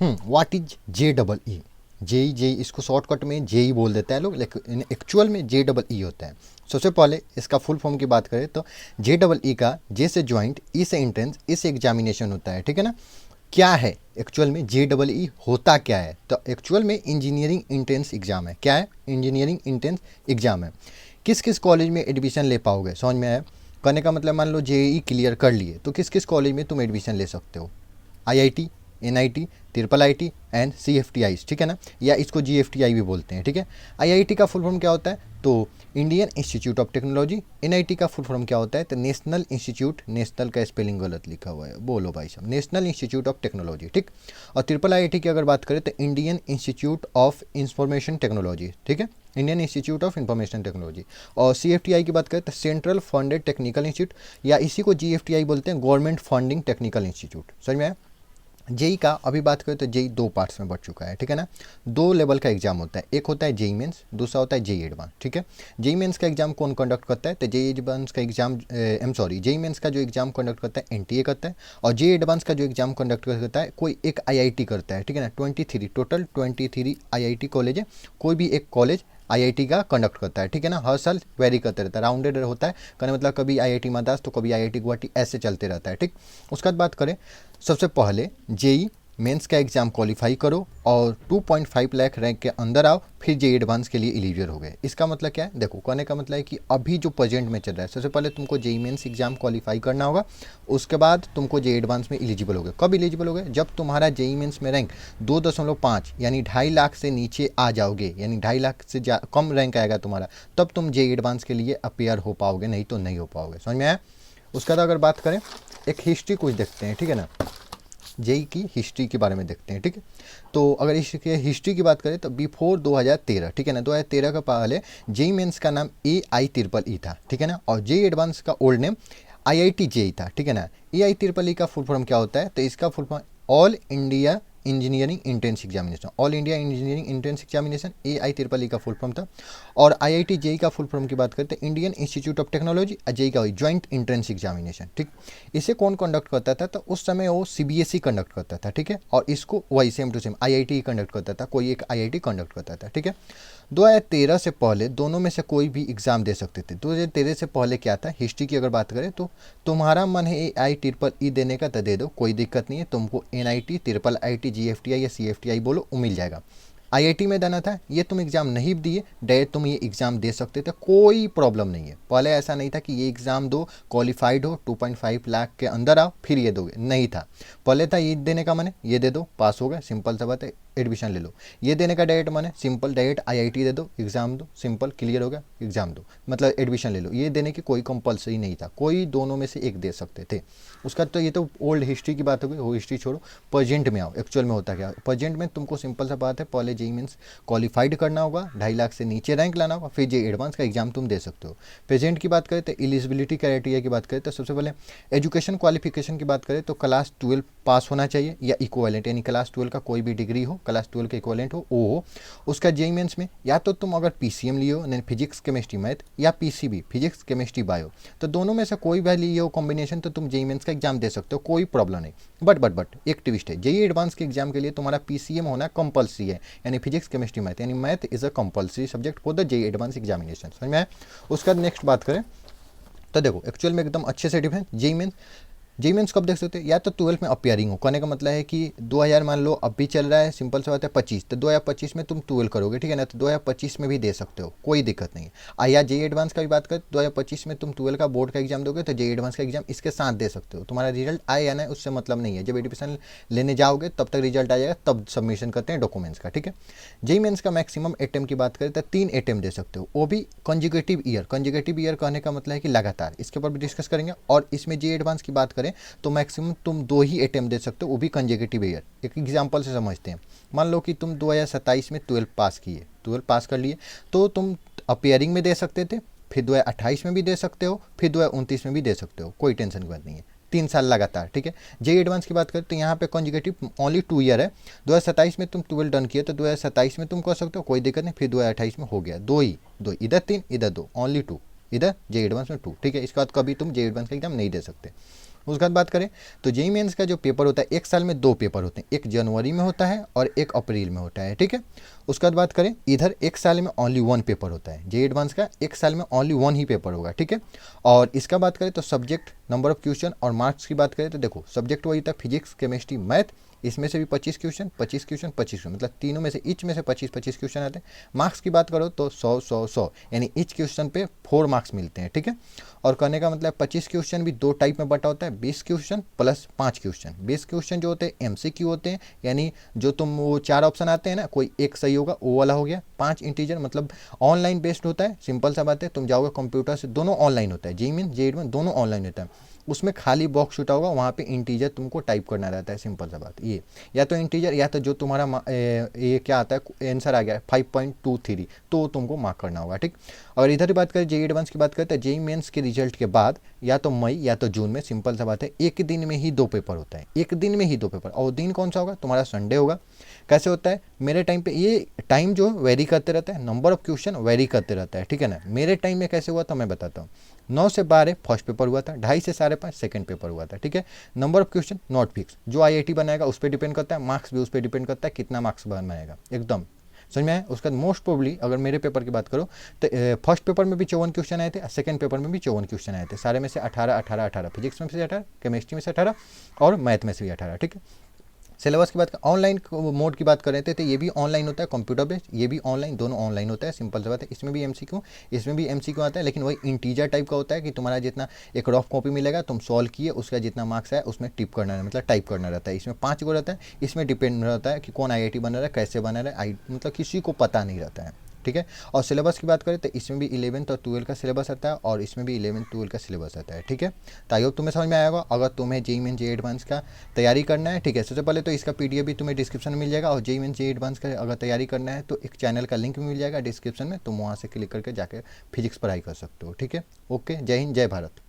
What is JEE? JEE इसको shortcut में JEE बोल देता है लोग, लेकिन एक्चुअल में JEE होता है। सबसे पहले इसका फुल फॉर्म की बात करें तो JEE का जे से ज्वाइंट, ई से इंट्रेंस, इस एग्जामिनेशन होता है, ठीक है ना। क्या है एक्चुअल में JEE होता क्या है? तो एक्चुअल में इंजीनियरिंग इंट्रेंस एग्जाम है। क्या है? इंजीनियरिंग इंट्रेंस एग्जाम है। किस किस कॉलेज में एडमिशन ले पाओगे, समझ में आया? करने का मतलब, मान लो जेई क्लियर कर लिए तो किस किस कॉलेज में तुम एडमिशन ले सकते हो? IIT, NIT, IIIT and CFTI, ठीक है ना, या इसको GFTI भी बोलते हैं, ठीक है। IIT का फुल फॉर्म क्या होता है? तो Indian institute of technology. NIT का फुल फॉर्म क्या होता है? तो नेशनल इंस्टीट्यूट, नेशनल का स्पेलिंग गलत लिखा हुआ है, बोलो भाई साहब, नेशनल इंस्टीट्यूट ऑफ टेक्नोलॉजी, ठीक। और IIIT की अगर बात करें तो Indian institute of information technology, ठीक है, Indian institute of information technology. और CFTI की बात करें तो सेंट्रल फंडेड टेक्निकल इंस्टीट्यूट, या इसी को GFTI बोलते हैं, गवर्नमेंट फंडिंग टेक्निकल इंस्टीट्यूट। समझ में आया? जेई का अभी बात करें तो जेई दो पार्ट्स में बढ़ चुका है, ठीक है ना। दो लेवल का एग्जाम होता है, एक होता है जेई मेंस, दूसरा होता है जेई एडवांस, ठीक है। जेई मेंस का एग्जाम कौन कंडक्ट करता है? तो जेई एडवांस का एग्जाम, जेई मेंस का जो एग्जाम कंडक्ट करता है NTA करता है, और जेई एडवांस का जो एग्जाम कंडक्ट करता है कोई एक IIT करता है, ठीक है ना। 23 टोटल 23 IIT कॉलेज है, कोई भी एक कॉलेज IIT का कंडक्ट करता है, ठीक है ना। हर साल वेरी करते रहता है, राउंडेड होता है, कहने मतलब कभी IIT मद्रास तो कभी IIT गुवाहाटी, ऐसे चलते रहता है, ठीक। उसके बाद बात करें, सबसे पहले जेई मेंस का एग्जाम क्वालिफाई करो और 2.5 लाख रैंक के अंदर आओ, फिर जेई एडवांस के लिए एलिजिबल हो गए। इसका मतलब क्या है? देखो, कहने का मतलब है कि अभी जो प्रेजेंट में चल रहा है, सबसे पहले तुमको जेई मेंस एग्जाम क्वालिफाई करना होगा, उसके बाद तुमको जेई एडवांस में एलिजिबल हो गए। कब एलिजिबल हो गए? जब तुम्हारा जेई मेंस में रैंक 2.5 यानी 2.5 लाख से नीचे आ जाओगे, यानी 2.5 लाख से कम रैंक आएगा तुम्हारा, तब तुम जेई एडवांस के लिए अपेयर हो पाओगे, नहीं तो नहीं हो पाओगे। समझ में आया? उसके बाद अगर बात करें, एक हिस्ट्री कुछ देखते हैं, ठीक है ना, जेई की हिस्ट्री के बारे में देखते हैं, ठीक है। तो अगर इसके हिस्ट्री की बात करें तो बिफोर 2013, ठीक है ना, 2013 का पहले जेई मेंस का नाम AI EEE था, ठीक है ना, और जेई एडवांस का ओल्ड नेम IIT जेई था, ठीक है ना। AI EEE का फुल फॉर्म क्या होता है? तो इसका full form all India engineering entrance examination, all India engineering entrance examination AI EEE का फुल फॉर्म था। और IIT जेई का फुल फॉर्म की बात करते हैं Indian institute of technology, JEE का ज्वाइंट इंट्रेंस एग्जामिनेशन, ठीक। इसे कौन कंडक्ट करता था? तो उस समय वो CBSE कंडक्ट करता था, ठीक है, और इसको वही same to same IIT conduct करता था, कोई एक IIT कंडक्ट करता था, ठीक है। 2013 से पहले दोनों में से कोई भी एग्ज़ाम दे सकते थे। 2013 से पहले क्या था? हिस्ट्री की अगर बात करें तो तुम्हारा मन है AI EEE देने का तो दे दो, कोई दिक्कत नहीं है। तुमको NIT, IIIT, GFTI या CFTI बोलो, वो मिल जाएगा। IIT में देना था, ये तुम एग्ज़ाम नहीं दिए, डायरेक्ट तुम ये एग्ज़ाम दे सकते थे, कोई प्रॉब्लम नहीं है। पहले ऐसा नहीं था कि ये एग्ज़ाम दो, क्वालिफाइड हो, 2.5 लाख के अंदर आओ फिर ये दोगे, नहीं था। पहले था ये देने का मन है, ये दे दो, पास हो गए, सिंपल सा बात है, एडमिशन ले लो। ये देने का डायरेक्ट मन है, सिंपल डायरेक्ट IIT दे दो, एग्ज़ाम दो, सिंपल क्लियर हो गया, एग्ज़ाम दो, मतलब एडमिशन ले लो। ये देने की कोई कंपलसरी नहीं था, कोई दोनों में से एक दे सकते थे। उसका तो ये तो ओल्ड हिस्ट्री की बात हो गई, वो हिस्ट्री छोड़ो, प्रेजेंट में आओ। एक्चुअल में होता क्या? प्रेजेंट में तुमको सिंपल सा बात है, पहले जेई मीन्स क्वालिफाइड करना होगा, 2.5 लाख से नीचे रैंक लाना होगा, फिर जेई एडवांस का एग्जाम तुम दे सकते हो। प्रेजेंट की बात करें तो एलिजिबिलिटी क्राइटेरिया की बात करें तो सबसे पहले एजुकेशन क्वालिफिकेशन की बात करें तो क्लास 12 पास होना चाहिए या इक्वलेंट, यानी क्लास 12 का कोई भी डिग्री हो, क्लास 12 का इक्वलेंट हो, वो हो। उसका जेई मेंस में या तो तुम अगर PCM लिए हो, यानी फिजिक्स केमिस्ट्री मैथ, या PCB फिजिक्स केमिस्ट्री बायो, तो दोनों में से कोई भी लिए हो कॉम्बिनेशन, तो तुम जेई मेंस का एग्जाम दे सकते हो, कोई प्रॉब्लम नहीं। बट एक ट्विस्ट है, जेई एडवांस के एग्जाम के लिए तुम्हारा PCM होना कंपलसरी है, यानी फिजिक्स केमिस्ट्री मैथ, यानी math is a compulsory subject for the JEE advance examination. समझ में आया? उसका नेक्स्ट बात करें तो देखो, एक्चुअल में एकदम अच्छे से डिफरेंस जेई मेंस कब देख सकते हैं? या तो 12 में अपियरिंग हो, कहने का मतलब है कि 2000 मान लो अब भी चल रहा है, सिंपल सा बात है 25, तो 2025 में तुम 12 करोगे, ठीक है ना, तो 2025 में भी दे सकते हो, कोई दिक्कत नहीं है। या जेई एडवांस का भी बात करें, 2025 में तुम 12 का बोर्ड का एग्जाम दोगे तो जेई एडवांस का एग्जाम इसके साथ दे सकते हो। तुम्हारा रिजल्ट आए या ना उससे मतलब नहीं है, जब एडमिशन लेने जाओगे तब तक रिजल्ट आ जाएगा, तब सबमिशन करते हैं डॉक्यूमेंट्स का, ठीक है। जेई मेंस का मैक्सिमम अटेम्प्ट की बात करें तो 3 अटेम्प्ट दे सकते हो, वो भी कंजिक्यूटिव ईयर। कंजिक्यूटिव ईयर कहने का मतलब है कि लगातार, इसके ऊपर भी डिस्कस करेंगे। और इसमें जेई एडवांस की बात करें तो मैक्सिमम तुम 2 ही अटेम्प्ट दे सकते हो, वो भी कंजिक्यूटिव ईयर। एक एग्जांपल से समझते हैं, मान लो कि तुम 2027 में 12 पास किए, 12 पास कर लिए, तो तुम अपियरिंग में दे सकते थे, फिर 2028 में भी दे सकते हो, फिर 2029 में भी दे सकते हो, कोई टेंशन की बात नहीं है। 3 साल लगातार, ठीक है। जेई एडवांस की बात करें तो यहाँ पे कंजिक्यूटिव ओनली 2 ईयर है। 2027 में तुम 12 डन किए तो 2027 में तुम कर सकते हो, कोई दिक्कत नहीं, फिर 2028 में हो गया, दो इधर 3 इधर 2, ओनली 2, इधर जेई एडवांस में 2, ठीक है। इसके बाद कभी तुम जेई एडवांस का एग्जाम नहीं दे सकते। उसके बाद बात करें तो जेई मेंस का जो पेपर होता है एक साल में 2 पेपर होते हैं, एक जनवरी में होता है और एक अप्रैल में होता है, ठीक है। उसके बाद बात करें इधर एक साल में ओनली 1 पेपर होता है, जेई एडवांस का एक साल में ओनली 1 ही पेपर होगा, ठीक है। और इसका बात करें तो सब्जेक्ट, नंबर ऑफ क्वेश्चन और मार्क्स की बात करें तो देखो सब्जेक्ट वही था फिजिक्स केमिस्ट्री मैथ, इसमें से भी 25 क्वेश्चन 25 क्वेश्चन 25 क्वेश्चन, मतलब तीनों में से ईच में से 25 25 क्वेश्चन आते हैं। मार्क्स की बात करो तो 100 100 100 यानी ईच क्वेश्चन पे 4 मार्क्स मिलते हैं, ठीक है। और कहने का मतलब 25 क्वेश्चन भी 2 टाइप में बटा होता है, 20 क्वेश्चन प्लस 5 क्वेश्चन। 20 क्वेश्चन जो होते हैं एमसीक्यू होते हैं, यानी जो तुम वो 4 ऑप्शन आते हैं ना, कोई एक सही होगा वो वाला हो गया। 5 इंटीजर मतलब ऑनलाइन बेस्ड होता है, सिंपल सा बात है, तुम जाओगे कंप्यूटर से, दोनों ऑनलाइन होता है, जेईई मेन जेईई एडवांस दोनों ऑनलाइन होता है। उसमें खाली बॉक्स छूटा होगा, वहाँ पे इंटीजर तुमको टाइप करना रहता है, सिंपल सा बात ये। या तो इंटीजर या तो जो तुम्हारा ये क्या आता है आंसर आ गया 5.23 तो तुमको मार्क करना होगा, ठीक। और इधर की बात करें जेईई एडवांस की बात करें तो जेईई मेंस के रिजल्ट के बाद या तो मई या तो जून में, सिंपल सा बात है, एक दिन में ही 2 पेपर होता है, एक दिन में ही 2 पेपर। और दिन कौन सा होगा तुम्हारा? संडे होगा। कैसे होता है? मेरे टाइम पे ये टाइम जो वेरी करते रहता है, नंबर ऑफ क्वेश्चन वेरी करते रहता है, ठीक है ना। मेरे टाइम में कैसे हुआ था मैं बताता हूँ। 9 से 12 फर्स्ट पेपर हुआ था, 2:30 से 5:30 सेकंड पेपर हुआ था, ठीक है। Number of question not fix, जो आईआईटी बनाएगा उस पर डिपेंड करता है, मार्क्स भी उस पर डिपेंड करता है, कितना मार्क्स बनाएगा, एकदम समझ में आया। उसका मोस्ट प्रोबली अगर मेरे पेपर की बात करो तो फर्स्ट पेपर में भी 54 क्वेश्चन आए थे, सेकंड पेपर में भी 54 क्वेश्चन आए थे, सारे में से 18 18 18, फिजिक्स में से 18, केमिस्ट्री में से 18 और मैथ में से भी 18, ठीक है। सिलेबस की बात ऑनलाइन मोड की बात कर रहे थे तो ये भी ऑनलाइन होता है, कंप्यूटर बेस्ड, ये भी ऑनलाइन, दोनों ऑनलाइन होता है, सिंपल सी बात है। इसमें भी एमसीक्यू, इसमें भी एमसीक्यू आता है, लेकिन वही इंटीजर टाइप का होता है कि तुम्हारा जितना एक रफ कॉपी मिलेगा तुम सॉल्व किए, उसका जितना मार्क्स है उसमें टिप करना है, मतलब टाइप करना रहता है। इसमें 5 गो रहता है, इसमें डिपेंड रहता है कि कौन आईआईटी बना रहा है, कैसे बना रहा है, मतलब किसी को पता नहीं रहता है, ठीक है। और सिलेबस की बात करें तो इसमें भी 11th और 12 का सिलेबस आता है और इसमें भी 11th 12 का सिलेबस आता है, ठीक है। तो आई होप तुम्हें समझ में आएगा। अगर तुम्हें जेईई मेन जेईई एडवांस का तैयारी करना है, ठीक है, सबसे पहले तो इसका पीडीएफ भी तुम्हें डिस्क्रिप्शन में मिल जाएगा। और जेईई मेन जेईई एडवांस का अगर तैयारी करना है तो एक चैनल का लिंक भी मिल जाएगा डिस्क्रिप्शन में, तुम वहाँ से क्लिक करके जाकर फिजिक्स पढ़ाई कर सकते हो, ठीक है। ओके, जय हिंद, जय भारत।